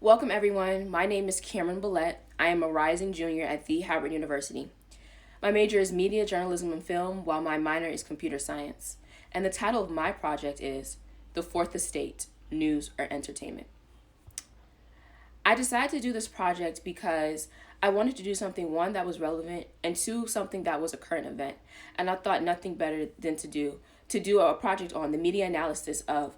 Welcome, everyone. My name is Cameron Billette. I am a rising junior at the Howard University. My major is media, journalism, and film, while my minor is computer science. And the title of my project is The Fourth Estate, News or Entertainment. I decided to do this project because I wanted to do something, one, that was relevant, and two, something that was a current event. And I thought nothing better than to do a project on the media analysis of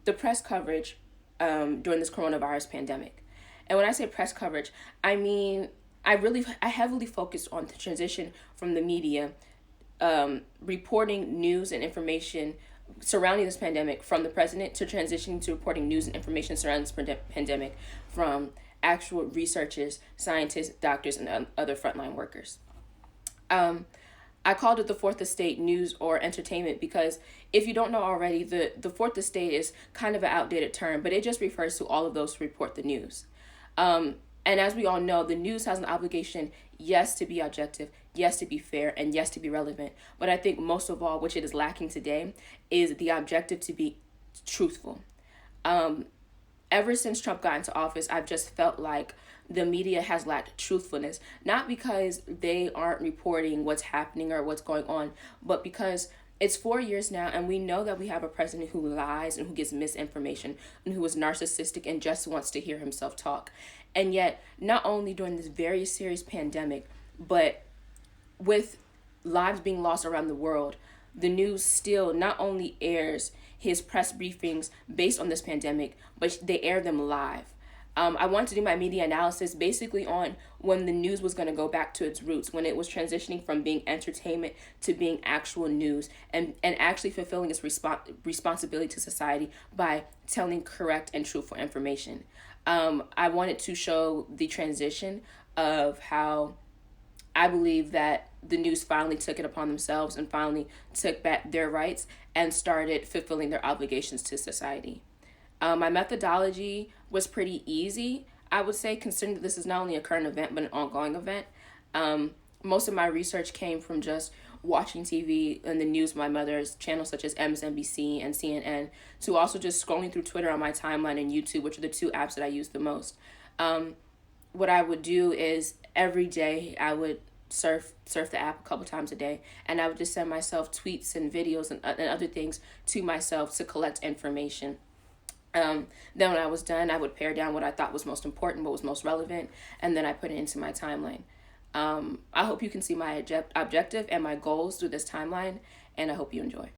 the press coverage during this coronavirus pandemic. And when I say press coverage, I mean I heavily focused on the transition from the media reporting news and information surrounding this pandemic from the president to transitioning to reporting news and information surrounding this pandemic from actual researchers, scientists, doctors, and other frontline workers. I called it the Fourth Estate, News or Entertainment, because if you don't know already, the Fourth Estate is kind of an outdated term, but it just refers to all of those who report the news. And as we all know, the news has an obligation, yes, to be objective, yes, to be fair, and yes, to be relevant. But I think most of all, which it is lacking today, is the objective to be truthful. Ever since Trump got into office, I've just felt like the media has lacked truthfulness, not because they aren't reporting what's happening or what's going on, but because it's 4 years now, and we know that we have a president who lies and who gives misinformation and who is narcissistic and just wants to hear himself talk. And yet, not only during this very serious pandemic, but with lives being lost around the world, the news still not only airs his press briefings based on this pandemic, but they air them live. I wanted to do my media analysis basically on when the news was going to go back to its roots, when it was transitioning from being entertainment to being actual news, and actually fulfilling its responsibility to society by telling correct and truthful information. I wanted to show the transition of how I believe that the news finally took it upon themselves and finally took back their rights and started fulfilling their obligations to society. My methodology was pretty easy, I would say, considering that this is not only a current event but an ongoing event. Most of my research came from just watching TV and the news, my mother's channels such as MSNBC and CNN, to also just scrolling through Twitter on my timeline and YouTube, which are the two apps that I use the most. What I would do is every day I would surf the app a couple times a day, and I would just send myself tweets and videos and other things to myself to collect information. Then when I was done, I would pare down what I thought was most important, what was most relevant, and then I put it into my timeline. I hope you can see my objective and my goals through this timeline, and I hope you enjoy.